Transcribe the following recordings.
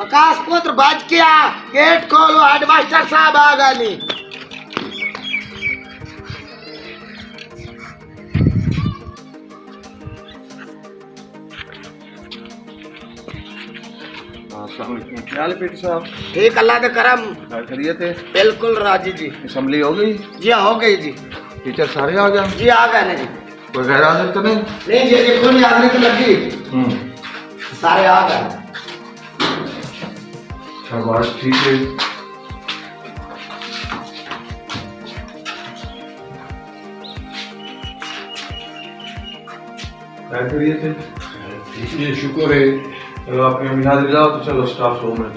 प्रकाश पुत्र बज किया गेट खोलो हेडमास्टर साहब आ गए। क्या हाल है पीटी साहब? ठीक अल्लाह के करम। खैरियत है? बिल्कुल राजी जी। असेंबली हो गई? जी हो गई जी। टीचर सारे आ गए? जी आ गए ना जी। कोई गैर हाजिर तो नहीं? नहीं जी देखो नहीं हाजिरी तो लगी। सारे आ गए। शाबाश ठीक है। क्या खैरियत है? ये शुक्र है। चलो आपकी अम्मी हाजिर जाओ तो चलो स्टाफ रूम में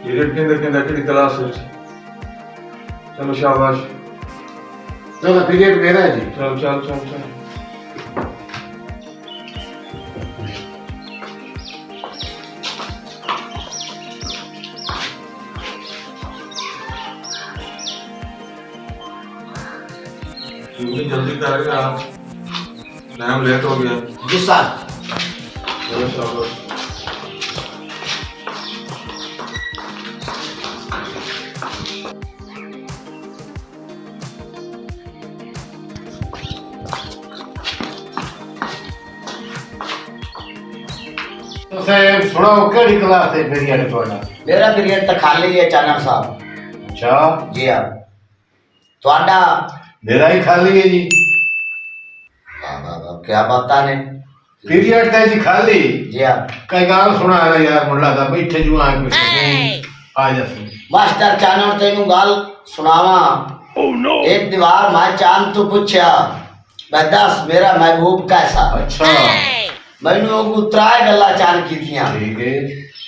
पीरियड के अंदर की क्लास है। चलो शाबाश। चलो पीरियड मेरा है जी। चल चल चल चल। जल्दी करेगा आप, टाइम लेट हो गया। जी सर। चलो शाबाश। तो साहब सुनाओ केड़ी क्लास है पीरियड ਤੁਹਾਡਾ? मेरा पीरियड तो खाली है चानन साहब। अच्छा जी हाँ। ਤੁਹਾਡਾ? मेरा ही खाली है जी। वाह वाह वाह क्या बात ने। पीरियड का जी खाली। जी हाँ। कई गाल सुना रहा यार मुल्ला दा बैठे जो आ कुछ आ जा सुन। मास्टर चानन तेनू गाल सुनावा। Oh no. एक दीवार मैं चांद तू पूछया मैं दस मेरा महबूब कैसा। अच्छा मैनू उतराए गल्ला चान की थियां। ठीक है।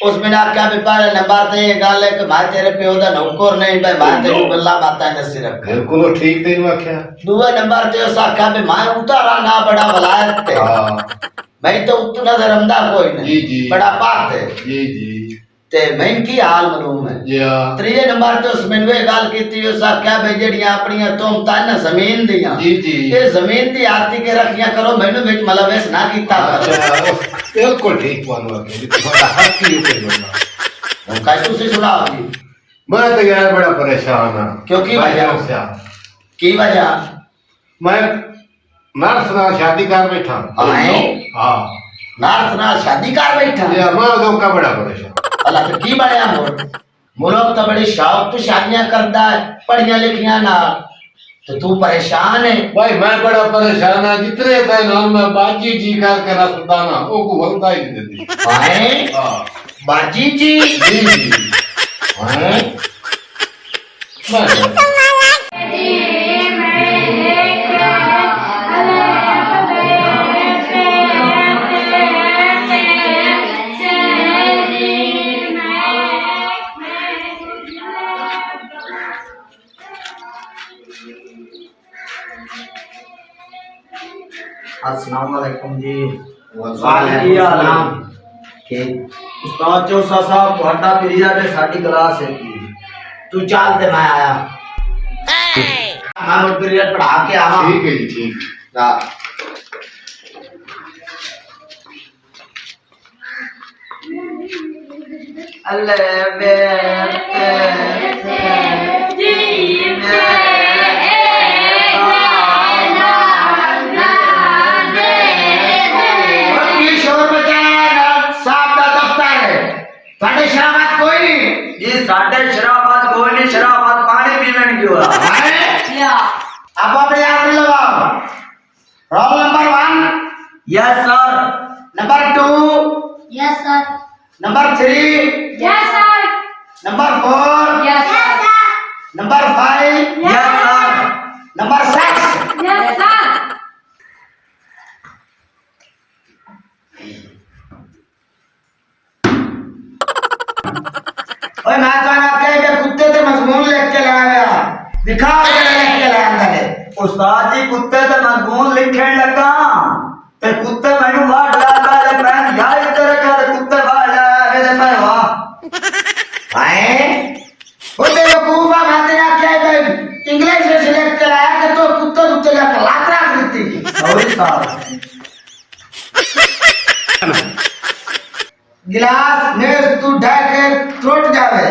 उसमें आख्या भी पहले नंबर ते ये गल है कि मैं तेरे प्यो दा नौकर नहीं भाई मैं तेरी गल्ला बातां दसी रख। बिल्कुल ठीक तेन आख्या। दूसरे नंबर ते उस आख्या भी मैं उतारा ना बड़ा वलायत ते। मैं तो उत नजर आंदा कोई नहीं। जी जी। बड़ा पाक है। जी जी। ते मैं की हाल मालूम है। जी हां। त्रीजे नंबर ते उस मैनू ये गल कीती उस आख्या भी जेड़ियां अपनियां तोमतां ना जमीन दियां। जी जी। ये जमीन दी आती के रखियां करो मैनू विच मलवेस ना कीता करो। बिल्कुल ठीक बात है। तुम्हारा हक ही ऊपर बोलना। हम कह तुसी सुनाओ जी। मैं तो यार बड़ा परेशान हां। क्योंकि वजह से की वजह? मैं नर्स नाल शादी कर बैठा। हां नर्स नाल शादी कर बैठा। ये मैं तो का बड़ा परेशान। अल्लाह तो की बनया मोर मुल्क तो बड़ी शौक तो शादियां करदा है पढ़ियां लिखियां ना तो तू परेशान है। भाई मैं बड़ा परेशान हां जितने पे नाम मैं बाजी जी करके रखदा ना ओ को वलदा ही नहीं देती। हां हां बाजी जी जी जी। हां मैं अस्सलाम वालेकुम जी। वालेकुम सलाम। ठीक उस्ताद चौसा साहब ਤੁਹਾਡਾ ਪੀਰੀਅਡ ਹੈ ਸਾਡੀ ਕਲਾਸ है की तू चल ते मैं आया मैं पीरियड पढ़ा के आवा। ठीक है जी ठीक। हां अल्लाह बेटे जी साढ़े शराबत कोई नहीं शराबत पानी पीवन क्यों है? अब अपने यार में लगाओ। Roll number 1 yes sir. Number 2 yes sir. Number 3 yes sir. Number 4 yes sir. Number 5 yes sir. Number 6 yes sir. ओए मैं तो ना कहे कि कुत्ते ते मजमून लिख के लाया दिखा के लिख के लाया मैंने। उस्ताद जी कुत्ते ते मजमून लिखने लगा ते कुत्ते मैनू वाट लाता है मैं यार तेरे का कुत्ते वाट लाया है मैं वाह आए ओ बेवकूफा मैं तेरा क्या इंग्लिश में सिलेक्ट कराया कि तो कुत्ते कुत्ते का लात रख देती। सॉरी साहब गिलास मेज तू ढक के टूट जावे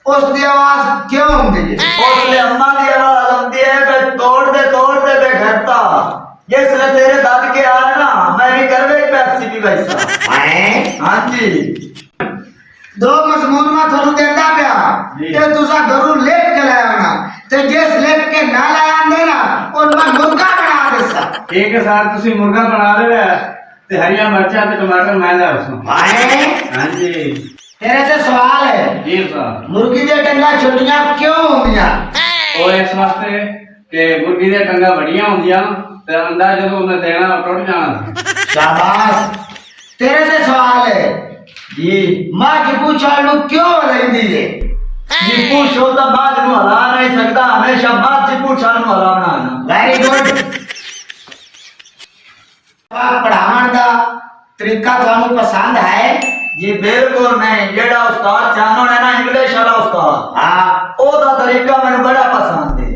उसकी आवाज क्यों होती है? उसने अम्मा की आवाज होती है कि तोड़ दे बे घरता जिसने तेरे दाद के आया ना मैं भी कर वे पेप्सी की वैसा हाँ जी दो मजमून में थोड़ू देता पिया ते तुसा घरू लेट के लाया ना ते जिस लेट के ना लाया अंदर ना उनमें मुर्गा बना देसा ठीक है सर तुसी मुर्गा बना रहे हो ते हरिया मिर्चा ते टमाटर मैं ला उसमें हां जी तेरे से सवाल है जी सर मुर्गी दे टंगा छोटियां क्यों होंदियां ओ इस वास्ते कि मुर्गी दे टंगा बढ़िया होंदियां ते अंडा जदों उन्हें देना टूट जाना शाबाश तेरे से सवाल है जी मां की पूछ आलू क्यों रहंदी है जी पूछो तो मां ਨੂੰ ਹਲਾ नहीं सकता हमेशा मां की पूछ आलू हलाना वेरी गुड पढ़ावन दा तरीका ਤੁਹਾਨੂੰ पसंद है जी बिल्कुल नहीं जेड़ा उस्ताद चाहनो है ना इंग्लिश वाला उस्ताद हां ओदा तरीका ਮੈਨੂੰ बड़ा पसंद है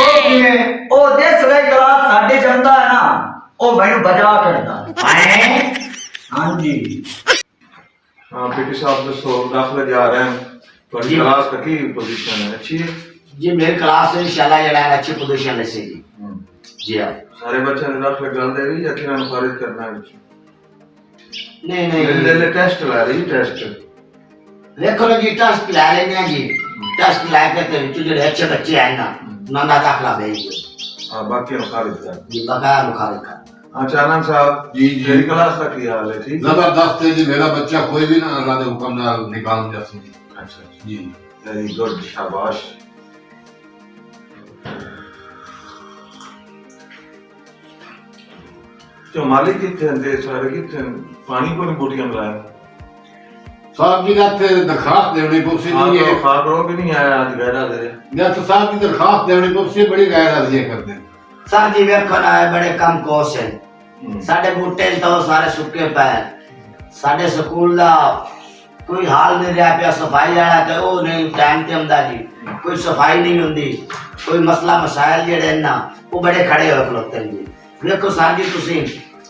ओ किए ओ जिस वे क्लास साडी जंदा है ना ओ ਮੈਨੂੰ बजा करदा है हां जी हाँ पीटी साहब दोस्तों दाखिला जा रहे हैं तो क्लास का की पोजीशन है अच्छी है जी मेरी क्लास में इंशाल्लाह जड़ा है अच्छी पोजीशन ले सी जी हां सारे बच्चे ने दाखिला गल दे रही या किरण खारिज करना है नहीं ले टेस्ट ला रही टेस्ट देखो ना जी टेस्ट ला लेने हैं जी टेस्ट ला के ते जो अच्छे बच्चे हैं ना नंदा दाखला भेज दो हां बाकी खारिज कर जी बगैर मुखालिफ का हाँ चानन साहब जी जी मेरी क्लास का क्या हाल है ठीक जबरदस्त है जी मेरा बच्चा कोई भी ना अल्लाह के हुक्म नाल निकाल दिया सी अच्छा जी वेरी गुड शाबाश जो मालिक कितने दे सारे कितने पानी को नहीं बोटियां लाया साहब जी का दरखास्त देनी पड़सी हाँ नहीं तो है खाकरो भी नहीं आया आज गहरा दे या तो साहब की दरखास्त देनी पड़सी बड़ी गैर अर्जी करते हैं सर जी वेखो ना बड़े कम कोर्स है साडे बूटे तो सारे सुके पे साडे स्कूल दा कोई हाल नहीं रहा पे सफाई वाला ते ओ नहीं टाइम ते आंदा जी कोई सफाई नहीं हुंदी कोई मसला मसाइल जेड़े ना वो बड़े खड़े हो खलोते जी देखो सर जी तुसी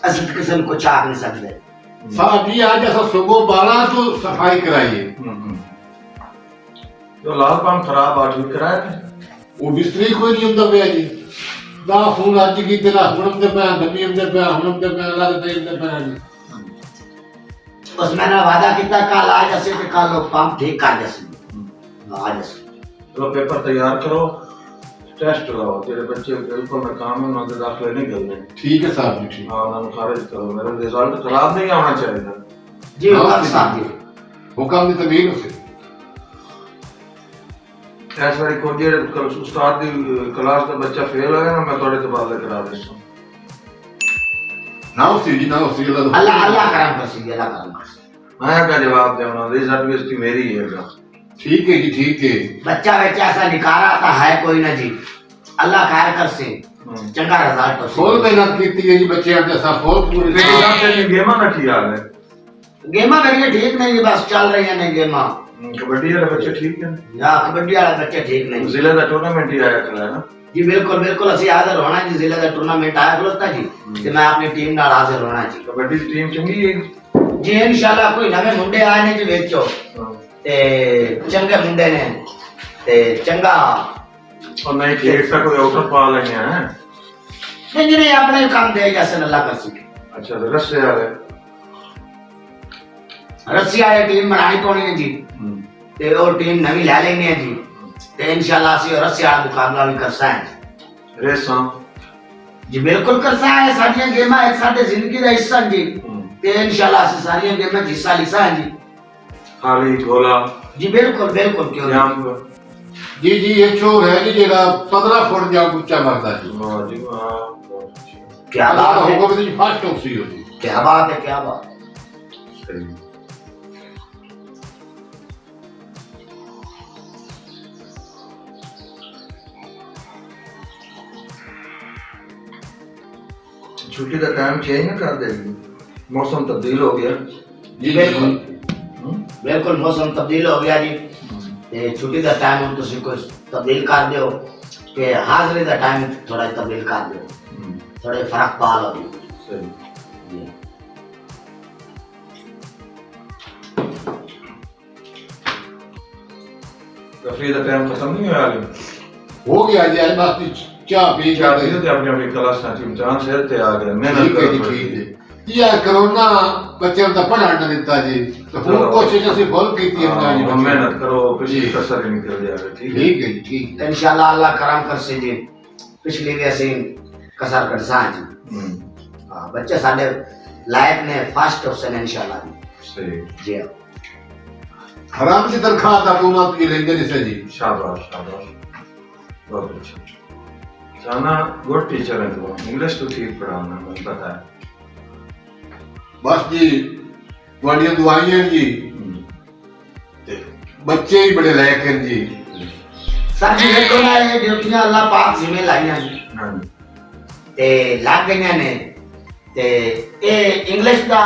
असि किसी को चाक नहीं सकते साहब जी आज ऐसा सुबह 12 तो सफाई कराइए जो लाल पाम खराब आ ठीक कराया थे वो बिस्तरी कोई नहीं ਹੁੰਦਾ ਪਿਆ ਜੀ ਦਾ ਫੋਨ ਅੱਜ ਕੀ ਤੇਰਾ ਹੁਣ ਤੇ ਪਿਆ ਦਮੀ ਹੁੰਦੇ ਪਿਆ ਹੁਣ ਤੇ ਪਿਆ ਲੱਗ ਤੇ ਹੁੰਦੇ ਪਿਆ ਜੀ बस मैंने वादा किया कल आज ऐसे कि कल लोग पंप ठीक कर देसे आज तो पेपर तैयार करो टेस्ट लगाओ तेरे बच्चे बिल्कुल नाकाम है उन्होंने दाखिले नहीं करने ठीक है साहब जी ठीक हाँ उन्होंने खारिज करो मेरा रिजल्ट खराब नहीं आना चाहिए जी हुक्म साहब जी हुक्म ਦੀ ਤਮੀਨ ਉਸੇ इस बारी को जे उस्ताद दी क्लास का बच्चा फेल होया ना मैं थोड़े तबादले करा देता ਨਾ ਉਸੇ ਜੀ ਨਾ ਉਸੇ ਦਾ अल्लाह अल्लाह करम कर सी अल्लाह करम कर सी मैं क्या जवाब देना रिजल्ट बेइज्जती मेरी है का ठीक है जी ठीक है बच्चा बच्चा ऐसा निकारा था है कोई ना जी अल्लाह खैर कर से चंगा रिजल्ट हो फुल मेहनत ਕੀਤੀ ਹੈ ਜੀ ਬੱਚਿਆਂ ਤੇ ਸਭ ਫੁੱਲ ਪੂਰੀ लेकिन आपके लिए गेमा ना ठीक हाल है गेमा मेरी ठीक नहीं बस चल रही है नहीं गेमा कबड्डी वाले बच्चे ठीक है या कबड्डी वाले बच्चे ठीक नहीं जिले का टूर्नामेंट ही आया था ना जी बिल्कुल बिल्कुल असि हाजिर होना जी जिले का टूर्नामेंट आया खलोता जी ते मैं अपनी टीम नाल हाजिर होना जी कबड्डी की टीम चंगी है जी इंशाल्लाह कोई नवे मुंडे आए ने जी वेचो ते चंगे मुंडे ने ते चंगा और नहीं खेल का कोई आउटर पा लेंगे हैं नहीं नहीं अपने काम दे जैसे अल्लाह कर सके अच्छा तो रस्से आ रहे रसिया ये टीम बनानी पौनी है जी ते और टीम नवी ले लेंगे जी ते इंशाल्लाह असि रसिया मुकाबला भी कर सां रेसा जी बिल्कुल कर सां है साडियां गेमां एक साडे जिंदगी दा हिस्सा जी ते इंशाल्लाह असि सारियां गेमां हिस्सा लिसा जी खाली गोला जी बिल्कुल बिल्कुल क्यों जाम जी जी एक शोर है जी जेड़ा 15 फुट जा ऊंचा मरदा जी वाह जी वाह क्या बात है हुक्म दी फर्स्ट टॉक्सी होती क्या बात है क्या बात सही छुट्टी का टाइम चेंज ना कर देगी मौसम तब्दील हो गया जी बिल्कुल बिल्कुल मौसम तब्दील हो गया जी ते छुट्टी का टाइम हम तुसी कुछ तब्दील कर दियो के हाजिरी का टाइम थोड़ा तब्दील कर दियो थोड़े फर्क पा लो जी सही तफरीह का टाइम खत्म नहीं हुआ अभी हो गया जी आज बात चाह पी क्या के थे अपनी अपनी क्लास ना इम्तिहान से ते आ गए मेहनत ठीक है करो जी थोड़ी ठीक है ये कोरोना बच्चे ਦਾ पढ़ाना ਦਿੱਤਾ जी तो ਹੁਣ कोशिश ਅਸੀਂ फुल ਕੀਤੀ है जी हम मेहनत करो पिछली जी। कसर ही निकल जाएगा ठीक है ठीक है जी ठीक है इंशाल्लाह अल्लाह करम कर से जी पिछली भी ਅਸੀਂ कसर कर सा जी हां बच्चे साडे लायक ने फर्स्ट ऑप्शन इंशाल्लाह सही जी हराम की तनख्वाह का हुकूमत की लेंगे जिसे जी शाबाश शाबाश बहुत अच्छा जाना गुड टीचर है तो इंग्लिश तो ठीक पढ़ाना मुझे पता है बस जी बड़ियां दुआइयां जी बच्चे ही बड़े लायक हैं जी सर जी देखो ना ये ड्यूटियां अल्लाह पाक जिम्मे लाईयां जी हाँ ते लग गईयां ने ते ये इंग्लिश का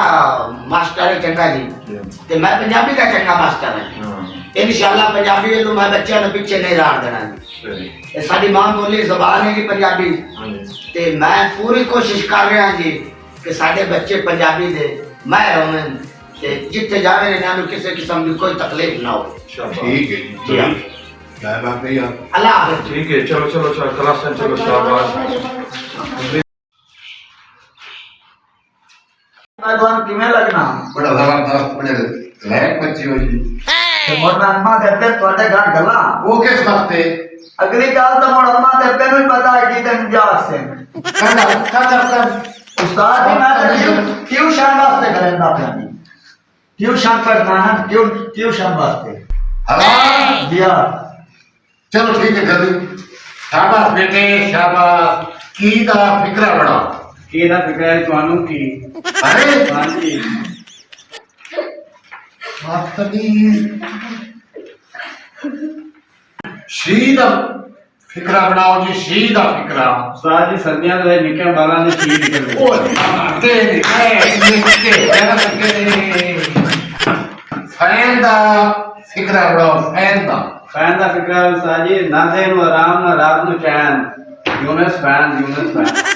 मास्टर है चंगा जी जी ते मैं पंजाबी का चंगा मास्टर है हाँ इंशाल्लाह पंजाबी तो मैं बच्चों ने पीछे नहीं रहने देना जी सही ये साडी मां बोली ज़बान है जी पंजाबी हाँ जी ते मैं पूरी कोशिश कर रहा जी कि साडे बच्चे पंजाबी दे माहिर होवन ते जिथे जावे ने इन्हां नूं किसी किस्म की कोई तकलीफ ना हो शाबाश ठीक है जी हाँ। जी क्या बात है यार अल्लाह हाफ़िज़ ठीक है चलो चलो चलो क्लास में चलो शाबाश मैं तो किवें लगना बड़ा जबरदस्त बड़े लायक बच्चे हो जी ते मोरना अम्मा करते ਤੁਹਾਡੇ घर गल्ला वो किस वक्त है अगली गल तो मोर अम्मा ते तेनू ही पता है कि ते मजाक से कर उस्ताद जी मैं तो ट्यूशन वास्ते करंदा पिया जी ट्यूशन पढ़ना है ट्यूशन वास्ते हराम जी हां चलो ठीक है कर शाबाश बेटे शाबाश की दा फिक्रा बड़ा ਕੀ ਦਾ ਫਿਕਰ ਹੈ ਤੁਹਾਨੂੰ ਕੀ अरे ਹਾਂਜੀ शी दा फिक्रा बनाओ जी शी दा फिक्रा ਉਸਤਾਦ ਜੀ ਸਰਦੀਆਂ ਦੇ ਵਿੱਚ ਨਿੱਕੇ ਬਾਲਾਂ ਦੇ ਕੀ ਨਿਕਲਦੇ ओ ते निके मेरा निके फैन दा फिक्रा बनाओ फैन दा ਫੈਨ ਦਾ ਫਿਕਰ ਹੈ ਉਸਤਾਦ ਜੀ ਨਾ ਦੇ ਨੂੰ ਆਰਾਮ ਨਾ ਰਾਤ ਨੂੰ ਚੈਨ ਯੂਨਸ ਫੈਨ